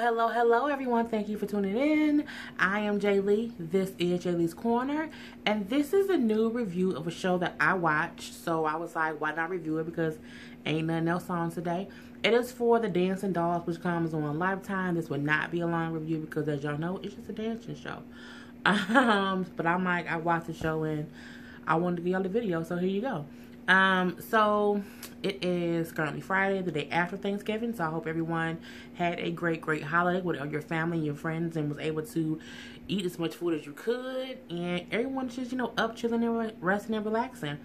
Hello, everyone. Thank you for tuning in. I am Jay Lee. This is Jay Lee's Corner, and this is a new review of a show that I watched. So I was like, why not review it? Because ain't nothing else on today. It is for The Dancing Dolls, which comes on Lifetime. This would not be a long review because, as y'all know, it's just a dancing show. But I'm like, I watched the show and I wanted to give y'all the video, so here you go. So it is currently Friday, the day after Thanksgiving. So I hope everyone had a great holiday with your family and your friends and was able to eat as much food as you could. And everyone's just, up chilling and resting and relaxing.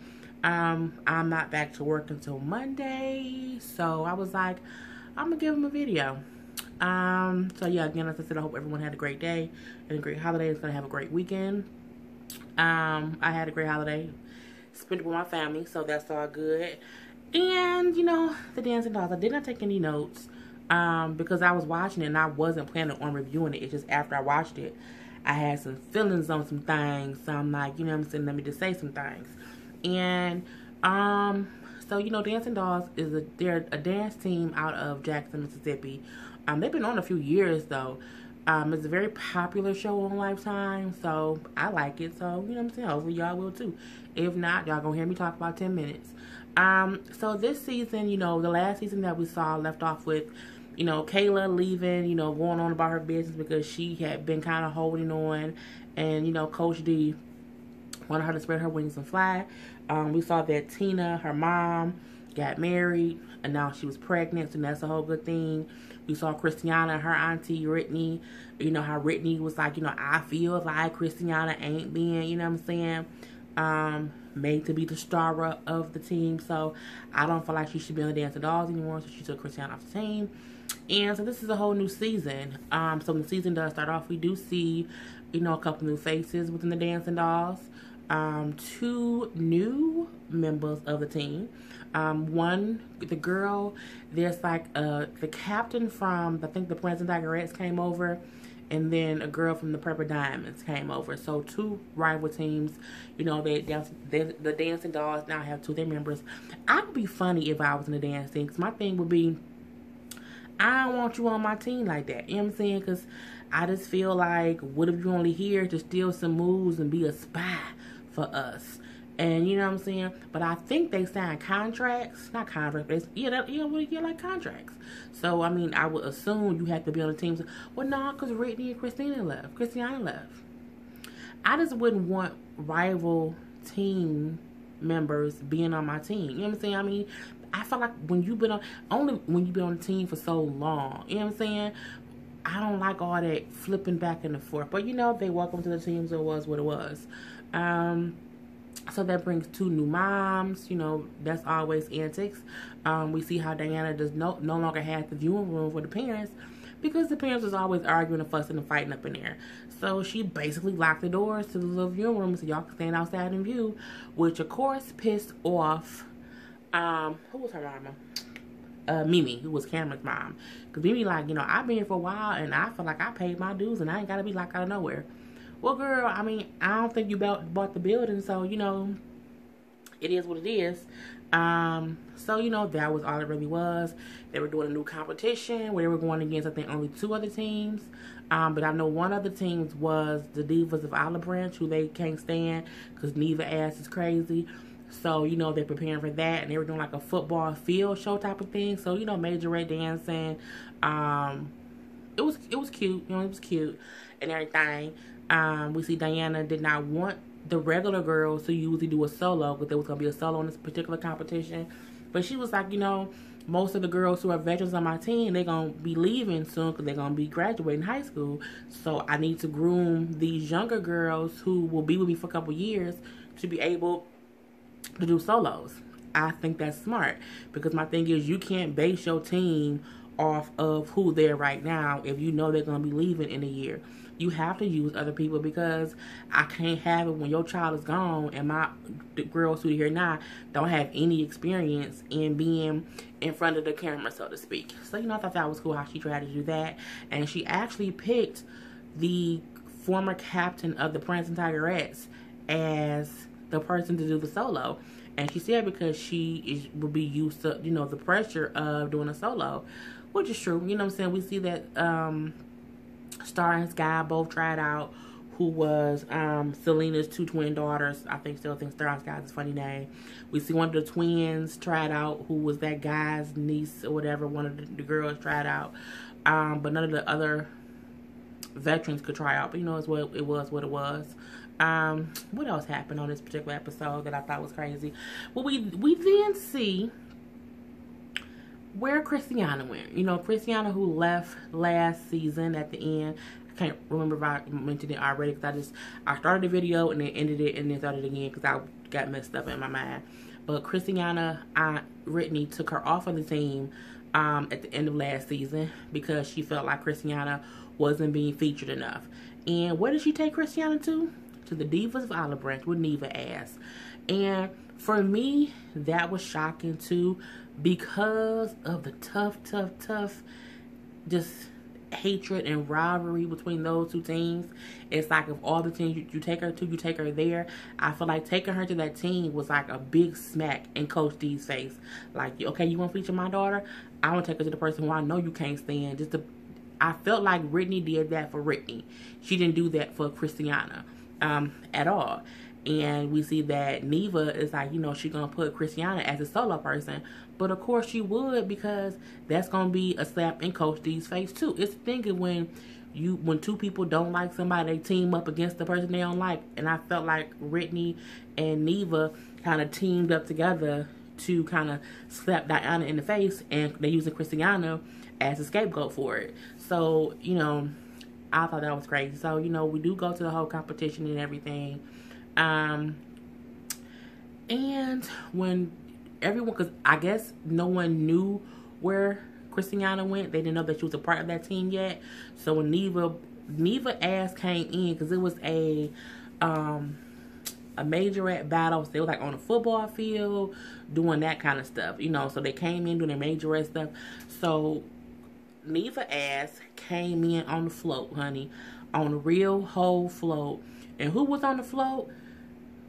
I'm not back to work until Monday. So I was like, I'm gonna give them a video. So yeah, again, as I said, I hope everyone had a great day and a great holiday. It's gonna have a great weekend. I had a great holiday. Spent it with my family, so that's all good. And, The Dancing Dolls. I did not take any notes because I was watching it and I wasn't planning on reviewing it. It's just after I watched it, I had some feelings on some things. So I'm like, let me just say some things. And, so, Dancing Dolls is they're a dance team out of Jackson, Mississippi. They've been on a few years, though. It's a very popular show on Lifetime, so I like it. So, hopefully y'all will too. If not, y'all gonna hear me talk about 10 minutes. So this season, the last season that we saw left off with, Kayla leaving, going on about her business because she had been kind of holding on. And, Coach D wanted her to spread her wings and fly. We saw that Tina, her mom, got married, and now she was pregnant, so that's a whole good thing. We saw Christiana, her auntie, Brittany, how Brittany was like, I feel like Christiana ain't being, made to be the star of the team, so I don't feel like she should be on the Dancing Dolls anymore, so she took Christiana off the team. And so this is a whole new season. So when the season does start off, we do see, a couple new faces within the Dancing Dolls. 2 new members of the team. One, the girl, there's like the captain from, I think, the Prince and Tigerettes came over, and then a girl from the Purple Diamonds came over. So 2 rival teams, the Dancing Dolls now have 2 of their members. I would be funny if I was in the dance team, because my thing would be, I don't want you on my team like that. You know what I'm saying? Because I just feel like, what if you're only here to steal some moves and be a spy for us? And you know what I'm saying? But I think they signed contracts. Not contracts, but like contracts. So, I would assume you have to be on the team. So, well, no, because Brittany and Christiana left. I just wouldn't want rival team members being on my team. You know what I'm saying? I feel like when you've been on the team for so long, you know what I'm saying? I don't like all that flipping back and forth. But, they welcome to the team, so it was what it was. So that brings 2 new moms. That's always antics. We see how Diana does no longer have the viewing room for the parents because the parents was always arguing and fussing and fighting up in there. So she basically locked the doors to the little viewing room so y'all can stand outside and view, which of course pissed off, who was her mama? Mimi, who was Cameron's mom. Because Mimi like, I've been here for a while and I feel like I paid my dues and I ain't got to be locked out of nowhere. Well, girl, I don't think you bought the building, so, it is what it is. So, that was all it really was. They were doing a new competition where they were going against, I think, only 2 other teams. But I know one of the teams was the Divas of Olive Branch, who they can't stand because Neva ass is crazy. So, they're preparing for that, and they were doing like a football field show type of thing. So, Major Ray dancing. It was cute. It was cute and everything. We see Diana did not want the regular girls to usually do a solo because there was going to be a solo in this particular competition. But she was like, most of the girls who are veterans on my team, they're going to be leaving soon because they're going to be graduating high school. So I need to groom these younger girls who will be with me for a couple years to be able to do solos. I think that's smart because my thing is you can't base your team off of who they're right now if you know they're going to be leaving in a year. You have to use other people because I can't have it when your child is gone and the girls who are here now don't have any experience in being in front of the camera, so to speak. So, I thought that was cool how she tried to do that. And she actually picked the former captain of the Prince and Tigerettes as the person to do the solo. And she said because she will be used to, the pressure of doing a solo. which is true. You know what I'm saying? We see that Star and Sky both tried out, who was Selena's two twin daughters. I still think Star and Sky is a funny name. We see one of the twins tried out, who was that guy's niece or whatever. One of the girls tried out. But none of the other veterans could try out. But you know, it was what it was. What else happened on this particular episode that I thought was crazy? Well, we then see where Christiana went. You know, Christiana, who left last season at the end. I can't remember if I mentioned it already, because I started the video and then ended it and then started it again because I got messed up in my mind. But Christiana, Brittany took her off of the team at the end of last season because she felt like Christiana wasn't being featured enough. And where did she take Christiana to? To the Divas of Olive Branch with Neva ass. And for me, that was shocking too, because of the tough just hatred and rivalry between those two teams. It's like, if all the teams you take her to, you take her there. I feel like taking her to that team was like a big smack in Coach D's face. Like, okay, you want to feature my daughter? I want to take her to the person who I know you can't stand. I felt like Brittany did that for Brittany. She didn't do that for Christiana at all. And we see that Neva is like, you know, she's going to put Christiana as a solo person. But of course she would, because that's going to be a slap in Coach D's face too. It's thinking when two people don't like somebody, they team up against the person they don't like. And I felt like Brittany and Neva kind of teamed up together to kind of slap Diana in the face. And they're using Christiana as a scapegoat for it. So, you know, I thought that was crazy. So, you know, we do go to the whole competition and everything. And when everyone, because I guess no one knew where Christiana went, they didn't know that she was a part of that team yet. So when Neva ass came in, because it was a majorette battle, so they were like on a football field doing that kind of stuff, you know. So they came in doing their majorette stuff. So Neva ass came in on the float, honey, on the real whole float. And who was on the float?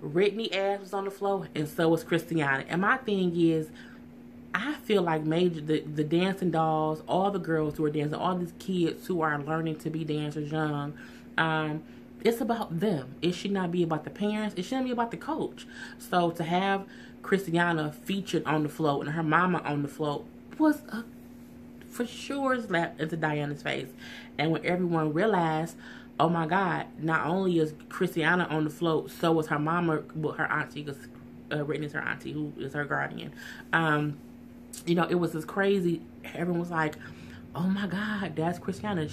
Brittany ass was on the floor, and so was Christiana. And my thing is, I feel like the dancing dolls, all the girls who are dancing, all these kids who are learning to be dancers young, it's about them. It should not be about the parents. It shouldn't be about the coach. So to have Christiana featured on the float and her mama on the float was a for sure slap into Diana's face. And when everyone realized, oh my God, not only is Christiana on the float, so was her mama, well, her auntie, because Brittany's her auntie, who is her guardian. You know, it was just crazy. Everyone was like, oh my God, that's Christiana.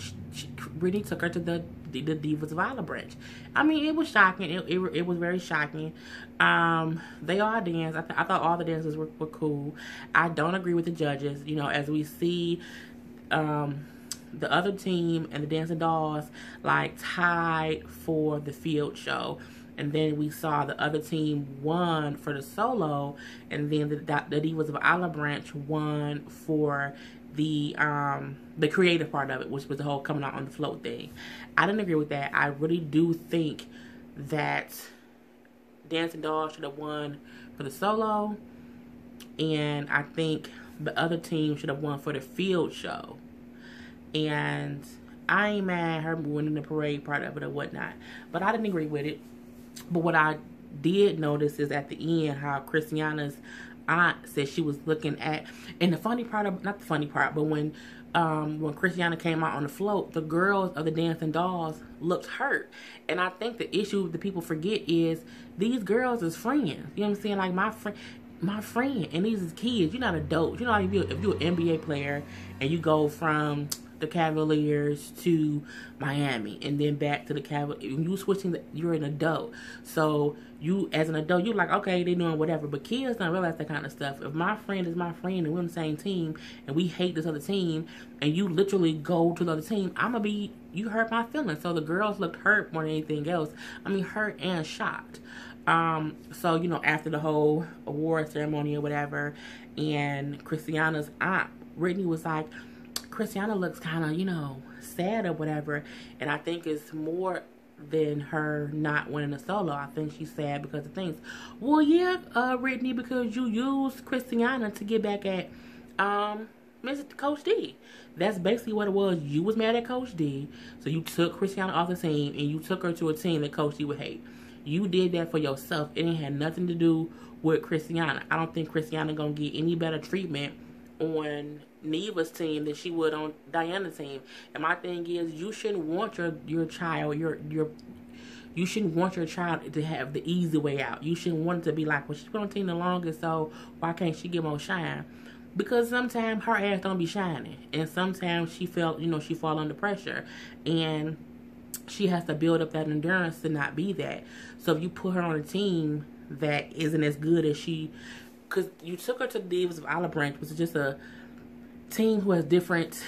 Brittany took her to the Divas of Olive Branch. I mean, it was shocking. It was very shocking. They all danced. I thought all the dances were cool. I don't agree with the judges. You know, as we see the other team and the Dancing Dolls like tied for the field show. And then we saw the other team won for the solo, and then the Divas of Olive Branch won for the creative part of it, which was the whole coming out on the float thing. I didn't agree with that. I really do think that Dancing Dolls should have won for the solo, and I think the other team should have won for the field show. And I ain't mad at her winning the parade part of it or whatnot, but I didn't agree with it. But what I did notice is at the end how Christiana's aunt said she was looking at, and the funny part of, not the funny part, but when Christiana came out on the float, the girls of the Dancing Dolls looked hurt. And I think the issue that people forget is these girls is friends. You know what I'm saying? Like my friend, and these is kids. You're not adults. You know, like if you're an NBA player and you go from the Cavaliers to Miami and then back to the Cavaliers, you switching, you're an adult. So you, as an adult, you're like, okay, they're doing whatever. But kids don't realize that kind of stuff. If my friend is my friend and we're on the same team and we hate this other team and you literally go to the other team, you hurt my feelings. So the girls looked hurt more than anything else. I mean, hurt and shocked. So, you know, after the whole award ceremony or whatever, and Christiana's aunt, Brittany, was like, Christiana looks kind of, you know, sad or whatever. And I think it's more than her not winning a solo. I think she's sad because of things. Well, yeah, Brittany, because you used Christiana to get back at Mr. Coach D. That's basically what it was. You was mad at Coach D, so you took Christiana off the team and you took her to a team that Coach D would hate. You did that for yourself. It ain't had nothing to do with Christiana. I don't think Christiana gonna get any better treatment on Neva's team than she would on Diana's team. And my thing is, you shouldn't want your child you shouldn't want your child to have the easy way out. You shouldn't want it to be like, well, she's been on the team the longest, so why can't she get more shine? Because sometimes her ass don't be shining, and sometimes she fall under pressure, and she has to build up that endurance to not be that. So if you put her on a team that isn't as good as because you took her to the Divas of Olive Branch, which is just a team who has different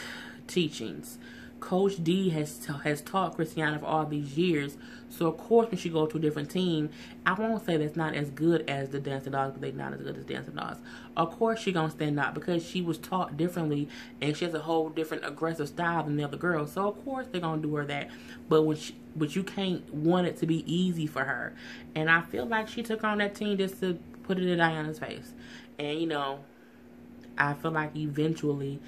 teachings. Coach D has taught Christiana for all these years, so of course when she goes to a different team, I won't say that's not as good as the Dancing Dolls, but they're not as good as Dancing Dolls. Of course she gonna stand out because she was taught differently, and she has a whole different aggressive style than the other girls. So of course they're gonna do her that. But you can't want it to be easy for her, and I feel like she took on that team just to put it in Diana's face, and I feel like eventually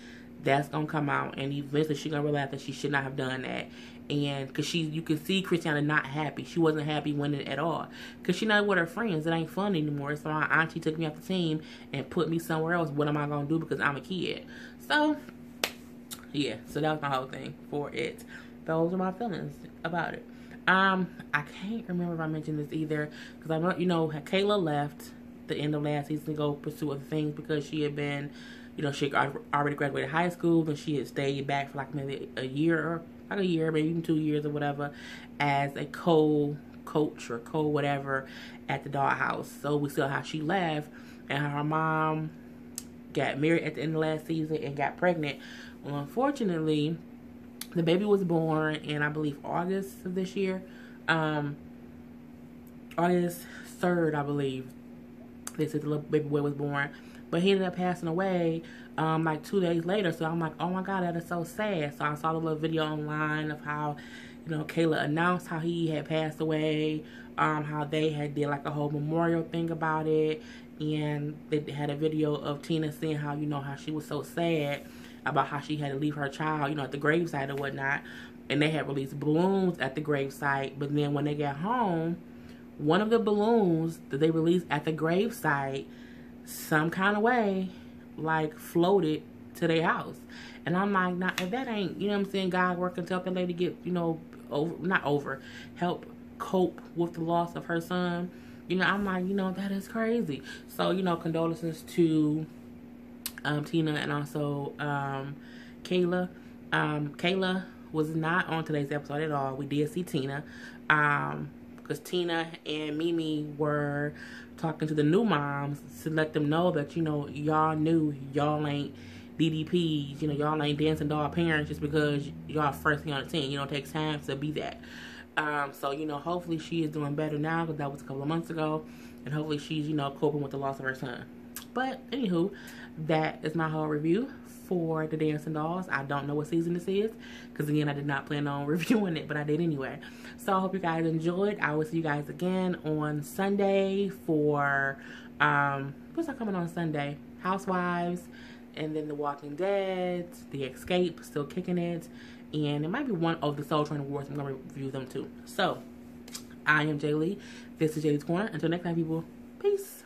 that's gonna come out, and eventually she's gonna realize that she should not have done that. And because you can see Christiana not happy. She wasn't happy winning at all because she not with her friends. It ain't fun anymore. So my auntie took me off the team and put me somewhere else. What am I gonna do because I'm a kid? So yeah, so that was my whole thing for it. Those are my feelings about it. I can't remember if I mentioned this either because I know, Kayla left the end of last season to go pursue other things because she had been, she already graduated high school, and she had stayed back for like maybe a year, maybe even 2 years or whatever, as a co-coach or co-whatever at the dollhouse. So we saw how she left, and how her mom got married at the end of last season and got pregnant. Well, unfortunately, the baby was born in, I believe, August of this year. August 3rd, I believe. They said the little baby boy was born. But he ended up passing away like 2 days later. So I'm like, oh my God, that is so sad. So I saw the little video online of how, Kayla announced how he had passed away. How they had did like a whole memorial thing about it. And they had a video of Tina saying how, how she was so sad about how she had to leave her child, at the gravesite or whatnot. And they had released balloons at the gravesite. But then when they got home, one of the balloons that they released at the gravesite, some kind of way, like, floated to their house. And I'm like, nah, if that ain't, God working to help that lady get, help cope with the loss of her son. I'm like, that is crazy. So, condolences to Tina and also Kayla. Kayla was not on today's episode at all. We did see Tina. Because Tina and Mimi were talking to the new moms to let them know that, y'all knew y'all ain't DDPs, y'all ain't dancing doll parents just because y'all first thing on the team. It takes time to be that. So, hopefully she is doing better now because that was a couple of months ago. And hopefully she's, coping with the loss of her son. But, anywho, that is my whole review for the Dancing Dolls. I don't know what season this is because, again, I did not plan on reviewing it, but I did anyway. So I hope you guys enjoyed. I will see you guys again on Sunday for what's that coming on Sunday? Housewives, and then The Walking Dead, The Escape, still kicking it, and it might be one of the Soul Train Awards. I'm going to review them too. So I am Jay Lee. This is Jaylee's Corner. Until next time, people, peace.